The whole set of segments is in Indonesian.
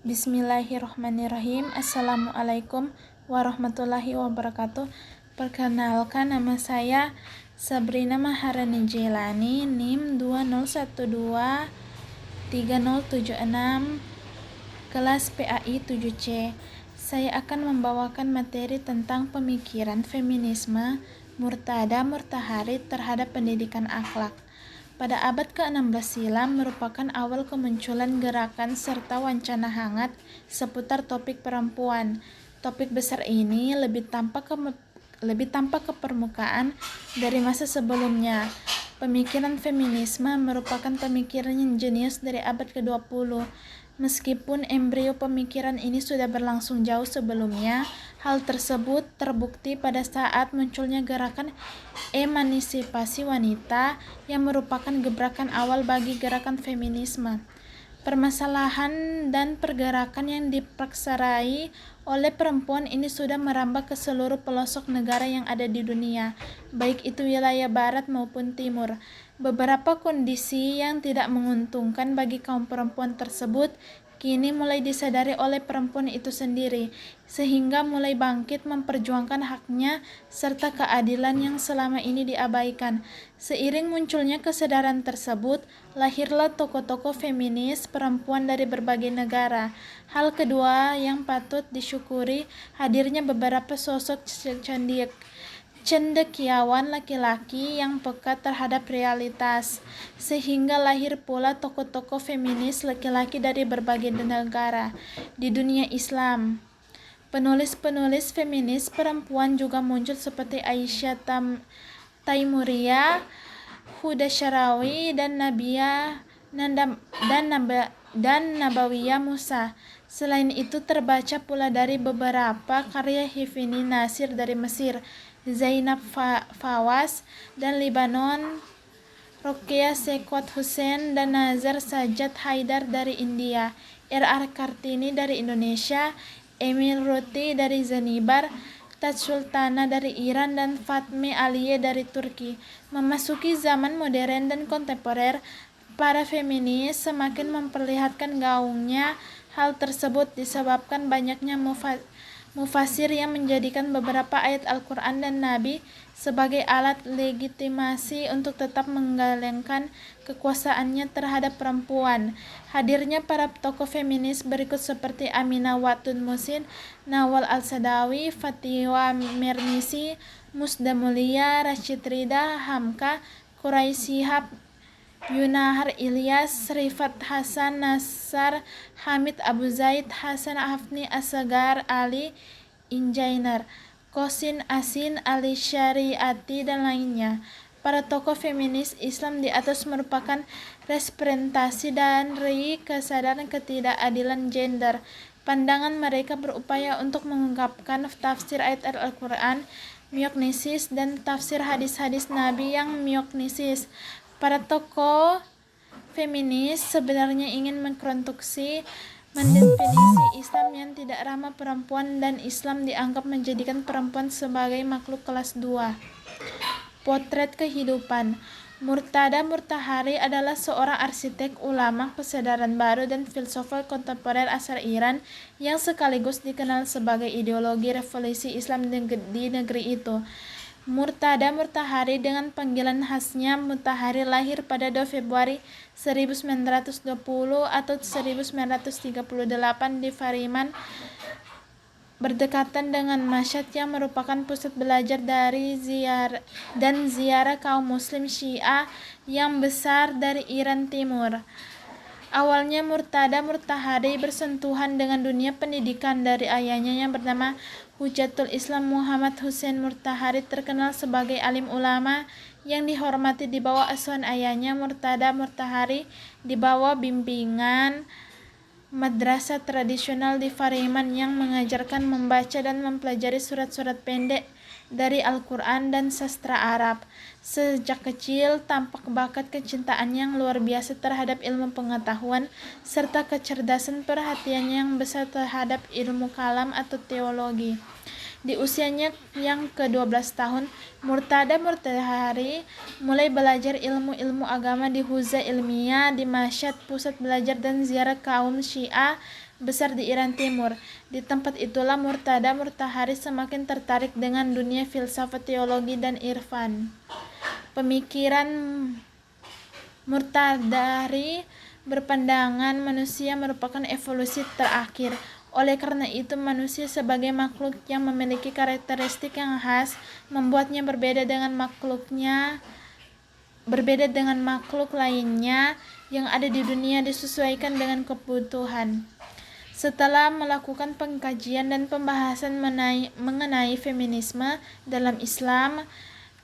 Bismillahirrahmanirrahim. Assalamualaikum warahmatullahi wabarakatuh. Perkenalkan, nama saya Sabrina Maharani Jailani, NIM 20123076, kelas PAI 7C. Saya akan membawakan materi tentang pemikiran feminisme Murtada Murtahari terhadap pendidikan akhlak. Pada abad ke-16 silam merupakan awal kemunculan gerakan serta wacana hangat seputar topik perempuan. Topik besar ini lebih tampak ke permukaan dari masa sebelumnya. Pemikiran feminisme merupakan pemikiran yang jenius dari abad ke-20. Meskipun embrio pemikiran ini sudah berlangsung jauh sebelumnya, hal tersebut terbukti pada saat munculnya gerakan emansipasi wanita yang merupakan gebrakan awal bagi gerakan feminisme. Permasalahan dan pergerakan yang dipaksarai oleh perempuan ini sudah merambah ke seluruh pelosok negara yang ada di dunia, baik itu wilayah barat maupun timur. Beberapa kondisi yang tidak menguntungkan bagi kaum perempuan tersebut kini mulai disadari oleh perempuan itu sendiri, sehingga mulai bangkit memperjuangkan haknya serta keadilan yang selama ini diabaikan. Seiring munculnya kesadaran tersebut, lahirlah tokoh-tokoh feminis perempuan dari berbagai negara. Hal kedua yang patut disyukuri, hadirnya beberapa sosok cendekiawan laki-laki yang peka terhadap realitas, sehingga lahir pula tokoh-tokoh feminis laki-laki dari berbagai negara. Di dunia Islam, penulis-penulis feminis perempuan juga muncul seperti Aisyah Taimuriyah, Huda Syarawi, dan Nabawiyah Musa. Selain itu terbaca pula dari beberapa karya Hifni Nasir dari Mesir, Zainab Fawaz dan Lebanon, Rokeya Sekwat Hussein dan Nazar Sajad Haidar dari India, R.R. Kartini dari Indonesia, Emil Ruti dari Zanzibar, Taj Sultana dari Iran, dan Fatme Aliye dari Turki. Memasuki zaman modern dan kontemporer, para feminis semakin memperlihatkan gaungnya. Hal tersebut disebabkan banyaknya mufasir yang menjadikan beberapa ayat Al-Quran dan Nabi sebagai alat legitimasi untuk tetap menggalengkan kekuasaannya terhadap perempuan. Hadirnya para tokoh feminis berikut seperti Aminah Watun Musin, Nawal Al-Sadawi, Fatiwa Mernisi, Musda Mulia, Rashid Rida Hamka, Quraisy Shihab, Yunahar Ilyas, Rifat Hasan Nasar, Hamid Abu Zaid, Hasan Hafni Asgar, Ali Injainer, Kosin Asin, Ali Syariati, dan lainnya. Para tokoh feminis Islam di atas merupakan representasi dari kesadaran ketidakadilan gender. Pandangan mereka berupaya untuk mengungkapkan tafsir ayat Al-Quran mioknesis dan tafsir hadis-hadis Nabi yang mioknesis. Para tokoh feminis sebenarnya ingin mendefinisi Islam yang tidak ramah perempuan, dan Islam dianggap menjadikan perempuan sebagai makhluk kelas 2. Potret kehidupan. Murtada Murtahari adalah seorang arsitek, ulama, kesadaran baru, dan filsuf kontemporer asal Iran yang sekaligus dikenal sebagai ideologi revolusi Islam di negeri itu. Murtada Murtahari dengan panggilan khasnya Mutahari lahir pada 2 Februari 1920 atau 1938 di Fariman, berdekatan dengan Mashhad yang merupakan pusat belajar dan ziarah kaum muslim Syiah yang besar dari Iran Timur. Awalnya Murtada Murtahari bersentuhan dengan dunia pendidikan dari ayahnya yang bernama Hujatul Islam Muhammad Hussein Murtahari, terkenal sebagai alim ulama yang dihormati di bawah asuhan ayahnya. Murtada Murtahari di bawah bimbingan madrasah tradisional di Fariman yang mengajarkan membaca dan mempelajari surat-surat pendek dari Al-Quran dan sastra Arab. Sejak kecil tampak bakat kecintaan yang luar biasa terhadap ilmu pengetahuan serta kecerdasan perhatian yang besar terhadap ilmu kalam atau teologi. Di usianya yang ke-12 tahun, Murtada Murtahari mulai belajar ilmu-ilmu agama di Huzza Ilmiah di Mashhad, pusat belajar dan ziarah kaum Syiah besar di Iran Timur. Di tempat itulah Murtada Murtahari semakin tertarik dengan dunia filsafat, teologi, dan irfan. Pemikiran Murtadari berpandangan manusia merupakan evolusi terakhir. Oleh karena itu, manusia sebagai makhluk yang memiliki karakteristik yang khas membuatnya berbeda dengan makhluk lainnya yang ada di dunia, disesuaikan dengan kebutuhan. Setelah melakukan pengkajian dan pembahasan mengenai feminisme dalam Islam,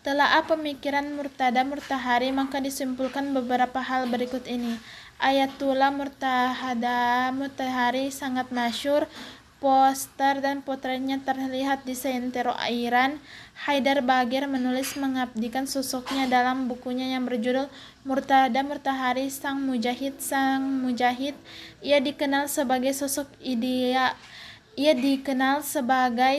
telaah pemikiran Murtada Murtahari, maka disimpulkan beberapa hal berikut ini. Ayatullah Murtada Murtahari sangat masyhur. Poster dan potretnya terlihat di seantero Iran. Haidar Bagir menulis mengabdikan sosoknya dalam bukunya yang berjudul Murtada Murtahari Sang Mujahid. Ia dikenal sebagai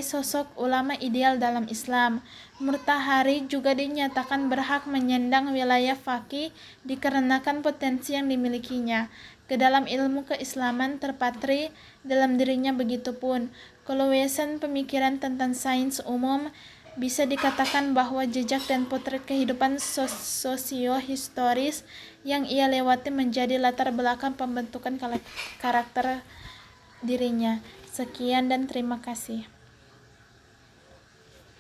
sosok ulama ideal dalam Islam. Murtahari juga dinyatakan berhak menyandang wilayah faqih dikarenakan potensi yang dimilikinya ke dalam ilmu keislaman terpatri dalam dirinya. Begitupun keluasan pemikiran tentang sains umum. Bisa dikatakan bahwa jejak dan potret kehidupan sosiohistoris yang ia lewati menjadi latar belakang pembentukan karakter dirinya. Sekian dan terima kasih.